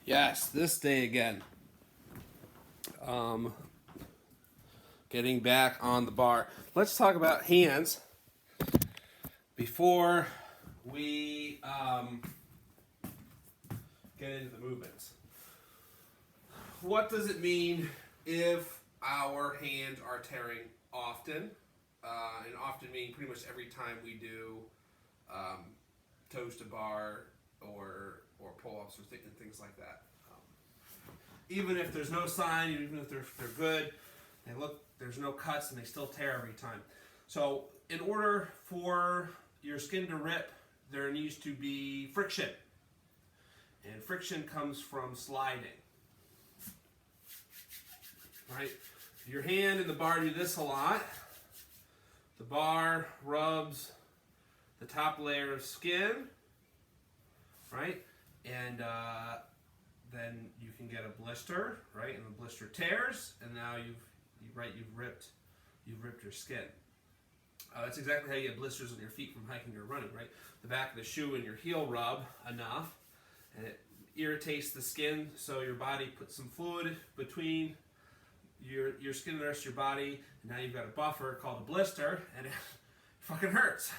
Yes, this day again. Getting back on the bar. Let's talk about hands before we get into the movements. What does it mean if our hands are tearing often? And often meaning pretty much every time we do toes to bar or pull-ups or things like that. Even if there's no sign, even if they're good, there's no cuts and they still tear every time. So in order for your skin to rip, there needs to be friction. And friction comes from sliding. Right? Your hand and the bar do this a lot. The bar rubs the top layer of skin, right? And then you can get a blister, right? And the blister tears, and now you've ripped your skin. That's exactly how you get blisters on your feet from hiking or running, right? The back of the shoe and your heel rub enough, and it irritates the skin, so your body puts some fluid between your skin and the rest of your body, and now you've got a buffer called a blister, and it fucking hurts.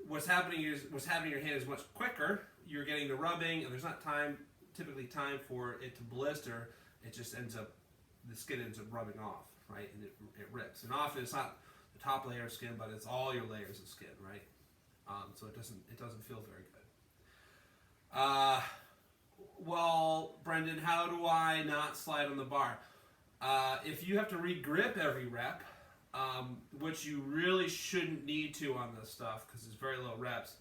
What's happening in your hand is much quicker. You're getting the rubbing, and there's not typically time for it to blister. It just the skin ends up rubbing off, right, and it rips. And often it's not the top layer of skin, but it's all your layers of skin, right? So it doesn't feel very good. Well, Brendan, how do I not slide on the bar? If you have to re-grip every rep, which you really shouldn't need to on this stuff because it's very low reps,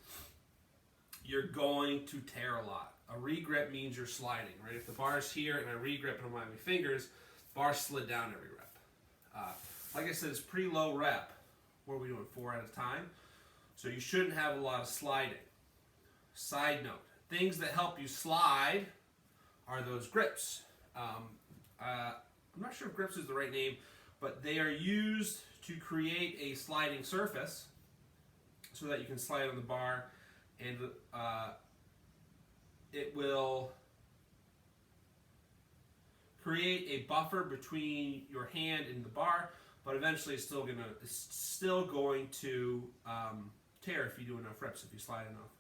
you're going to tear a lot. A re-grip means you're sliding, right? If the bar's here and I re-grip it on my fingers, the bar slid down every rep. Like I said, it's pretty low rep. What are we doing, 4 at a time? So you shouldn't have a lot of sliding. Side note, things that help you slide are those grips. I'm not sure if grips is the right name, but they are used to create a sliding surface so that you can slide on the bar, and it will create a buffer between your hand and the bar, but eventually it's still going to tear if you do enough reps, if you slide enough.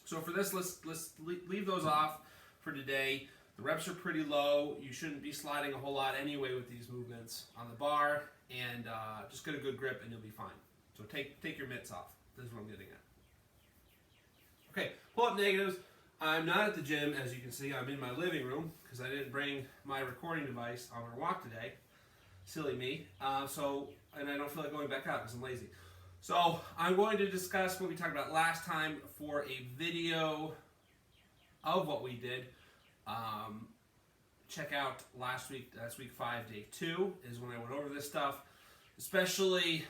So for this, let's leave those off for today. The reps are pretty low. You shouldn't be sliding a whole lot anyway with these movements on the bar, and just get a good grip and you'll be fine. So take your mitts off. This is what I'm getting at. Okay, pull-up negatives. I'm not at the gym, as you can see. I'm in my living room because I didn't bring my recording device on our walk today. Silly me. And I don't feel like going back out because I'm lazy. So I'm going to discuss what we talked about last time for a video of what we did. Check out last week, that's week 5, day 2, is when I went over this stuff. Especially,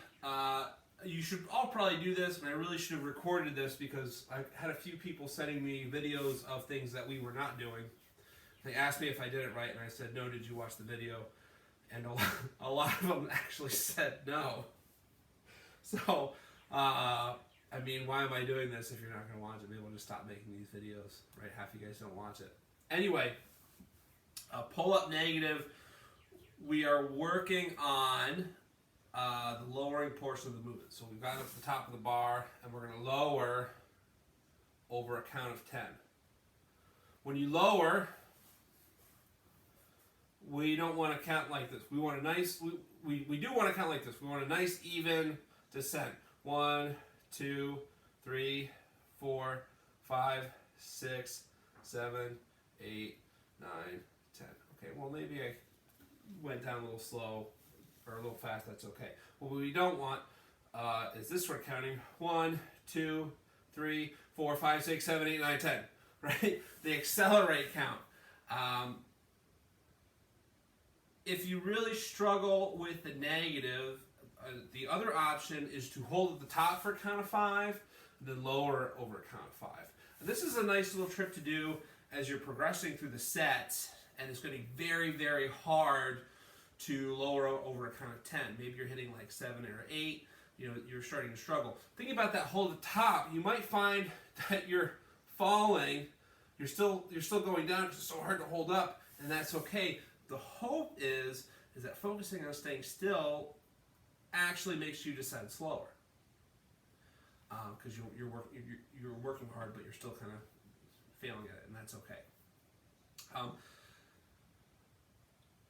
you should all probably do this, and I really should have recorded this because I had a few people sending me videos of things that we were not doing. They asked me if I did it right, and I said, no, did you watch the video? And a lot of them actually said no. So, I mean, why am I doing this if you're not going to watch it? Maybe we'll just stop making these videos, right? Half you guys don't watch it. Anyway, pull-up negative, we are working on the lowering portion of the movement. So we've got up to the top of the bar, and we're going to lower over a count of 10. When you lower, we don't want to count like this. We want a nice, we do want to count like this. We want a nice even descent. 1, 2, 3, 4, 5, 6, 7, 8, 9, 10. Okay, well maybe I went down a little slow or a little fast, that's okay. What we don't want is this sort of counting. 1, 2, 3, 4, 5, 6, 7, 8, 9, 10. Right? The accelerate count. If you really struggle with the negative, the other option is to hold at the top for a count of 5, and then lower over a count of 5. And this is a nice little trick to do as you're progressing through the sets, and it's going to be very, very hard to lower over a count of 10. Maybe you're hitting like 7 or 8, you're starting to struggle. Thinking about that hold at the top, you might find that you're falling you're still going down because it's so hard to hold up, and that's okay. The hope is that focusing on staying still actually makes you descend slower, because you're working hard, but you're still kind of failing at it, and that's okay.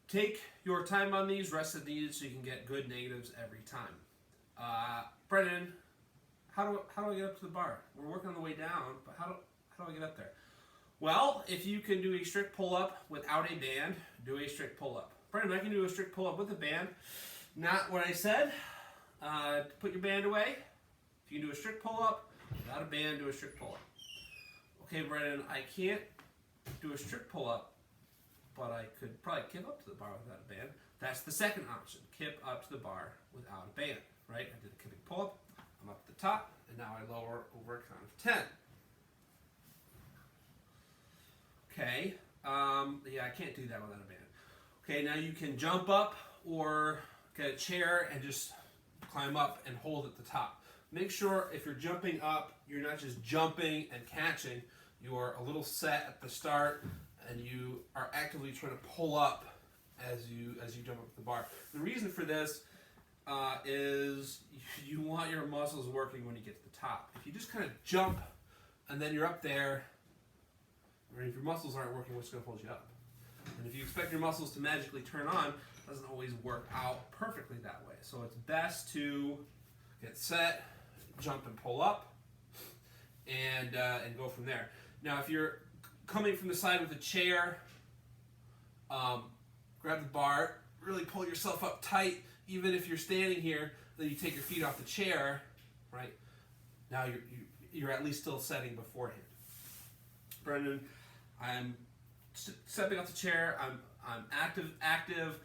Take your time on these, rest as needed, so you can get good negatives every time. Brennan, how do I get up to the bar? We're working on the way down, but how do I get up there? Well, if you can do a strict pull-up without a band, do a strict pull-up. Brennan, I can do a strict pull-up with a band. Not what I said. Put your band away. If you can do a strict pull-up without a band, do a strict pull-up. Okay, Brennan, I can't do a strict pull-up, but I could probably kip up to the bar without a band. That's the second option, kip up to the bar without a band, right? I did a kipping pull-up, I'm up at the top, and now I lower over a count of 10. Okay, yeah, I can't do that without a band. Okay, now you can jump up or get a chair and just climb up and hold at the top. Make sure if you're jumping up, you're not just jumping and catching, you are a little set at the start, and you are actively trying to pull up as you jump up the bar. The reason for this is you want your muscles working when you get to the top. If you just kind of jump and then you're up there, or if your muscles aren't working, what's going to hold you up? And if you expect your muscles to magically turn on, it doesn't always work out perfectly that way. So it's best to get set, jump and pull up, and go from there. Now, if you're coming from the side with a chair, grab the bar, really pull yourself up tight. Even if you're standing here, then you take your feet off the chair, right? Now you're at least still setting beforehand. Brendan, I'm stepping off the chair. I'm active,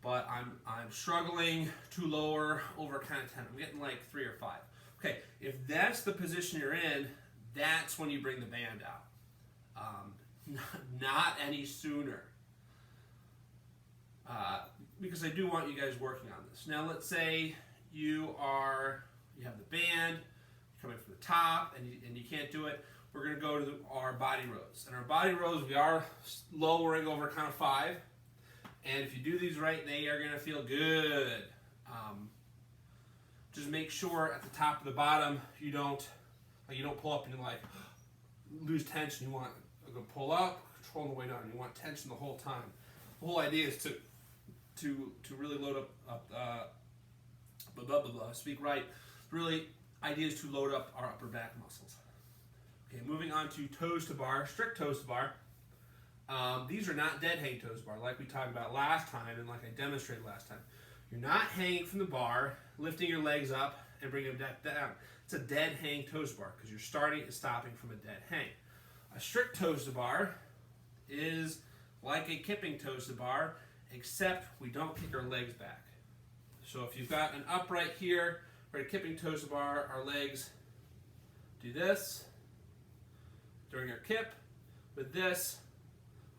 but I'm struggling to lower over kind of 10. I'm getting like 3 or 5. Okay, if that's the position you're in, that's when you bring the band out. Not any sooner. Because I do want you guys working on this. Now let's say you have the band, you're coming from the top, and you can't do it. We're going to go to our body rows. And our body rows, we are lowering over count of 5. And if you do these right, they are going to feel good. Just make sure at the top of the bottom, you don't pull up and you lose tension. You want to go pull up, controlling the way down. You want tension the whole time. The whole idea is to really load up speak right. Really, idea is to load up our upper back muscles. Okay, moving on to toes to bar, strict toes to bar. These are not dead hang toes to bar like we talked about last time and like I demonstrated last time. You're not hanging from the bar, lifting your legs up and bringing them down. It's a dead hang toes to bar because you're starting and stopping from a dead hang. A strict toes to bar is like a kipping toes to bar, except we don't kick our legs back. So if you've got an upright here for a kipping toes to bar, our legs do this during our kip. With this,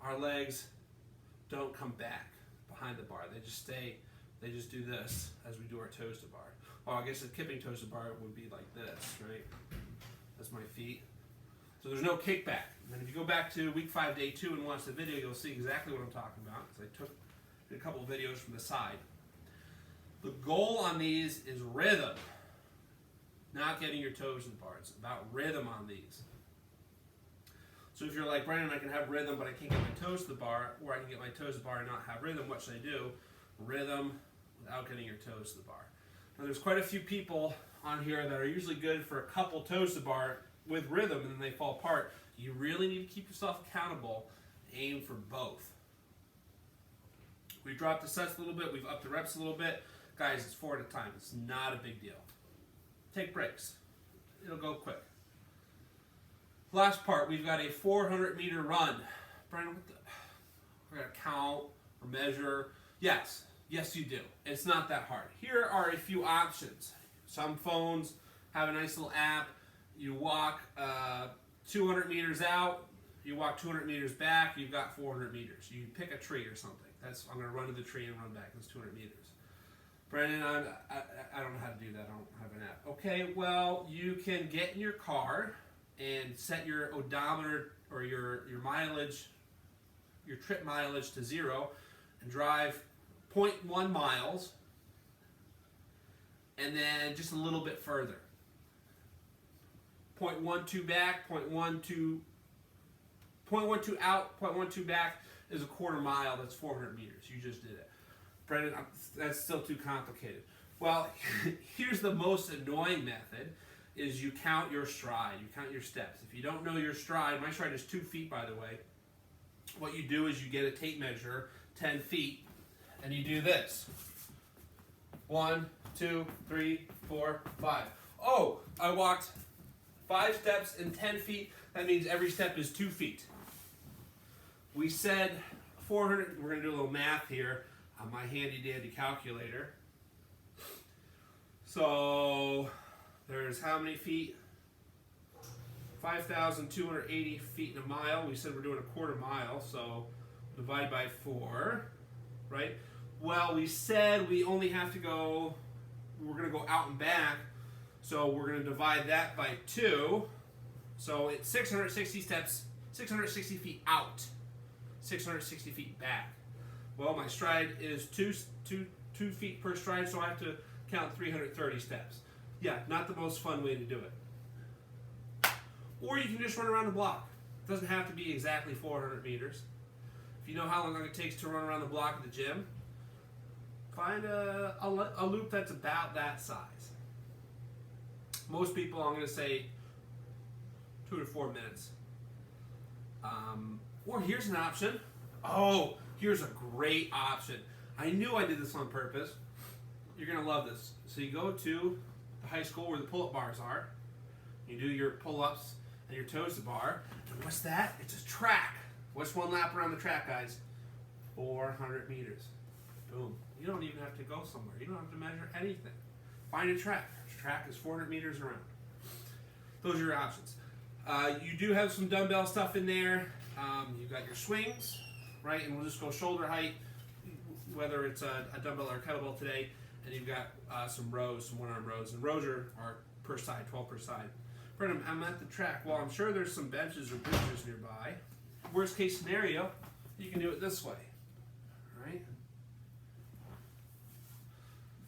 our legs don't come back behind the bar. They just stay, they just do this as we do our toes to bar. Well, I guess the kipping toes to bar would be like this, right? That's my feet. So there's no kickback. And if you go back to week 5, day 2 and watch the video, you'll see exactly what I'm talking about. Because I did a couple of videos from the side. The goal on these is rhythm. Not getting your toes to the bar. It's about rhythm on these. So if you're like, Brandon, I can have rhythm, but I can't get my toes to the bar, or I can get my toes to the bar and not have rhythm, what should I do? Rhythm without getting your toes to the bar. Now there's quite a few people on here that are usually good for a couple toes to the bar with rhythm, and then they fall apart. You really need to keep yourself accountable. Aim for both. We've dropped the sets a little bit. We've upped the reps a little bit. Guys, it's 4 at a time. It's not a big deal. Take breaks. It'll go quick. Last part, we've got a 400-meter run. Brian, we're going to count or measure. Yes, you do. It's not that hard. Here are a few options. Some phones have a nice little app. You walk 200 meters out, you walk 200 meters back, you've got 400 meters. You pick a tree or something. I'm going to run to the tree and run back. That's 200 meters. Brandon, I don't know how to do that. I don't have an app. Okay, well, you can get in your car and set your odometer or your mileage, your trip mileage to 0, and drive 0.1 miles, and then just a little bit further. 0.12 back, 0.12 out, 0.12 back is a quarter mile. That's 400 meters. You just did it. Brendan, that's still too complicated. Well, here's the most annoying method, is you count your stride. You count your steps. If you don't know your stride, my stride is 2 feet, by the way. What you do is you get a tape measure, 10 feet, and you do this. 1, 2, 3, 4, 5. Oh, I walked 5 steps in 10 feet. That means every step is 2 feet. We said 400, we're going to do a little math here on my handy dandy calculator. So there's how many feet? 5,280 feet in a mile. We said we're doing a quarter mile, so divide by 4, right? Well, we said we only have to go, we're going to go out and back, so we're going to divide that by 2. So it's 660 steps, 660 feet out, 660 feet back. Well, my stride is 2 feet per stride, so I have to count 330 steps. Yeah, not the most fun way to do it. Or you can just run around the block. It doesn't have to be exactly 400 meters. If you know how long it takes to run around the block at the gym, find a loop that's about that size. Most people, I'm going to say 2 to 4 minutes. Or here's an option. Oh, here's a great option. I knew I did this on purpose. You're going to love this. So you go to the high school where the pull-up bars are. You do your pull-ups and your toes to bar. And what's that? It's a track. What's one lap around the track, guys? 400 meters. Boom. You don't even have to go somewhere. You don't have to measure anything. Find a track. The track is 400 meters around. Those are your options. You do have some dumbbell stuff in there. You've got your swings, right? And we'll just go shoulder height, whether it's a dumbbell or a kettlebell today. And you've got some rows, some one-arm rows. And rows are per side, 12 per side. Brendan, I'm at the track. Well, I'm sure there's some benches or bridges nearby. Worst case scenario, you can do it this way. All right?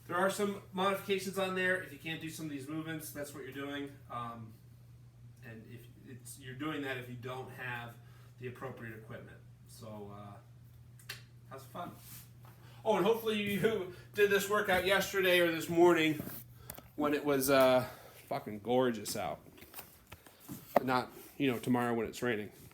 There are some modifications on there. If you can't do some of these movements, that's what you're doing. And if you're doing that if you don't have the appropriate equipment. So have some fun. Oh, and hopefully you did this workout yesterday or this morning when it was fucking gorgeous out. Not, tomorrow when it's raining.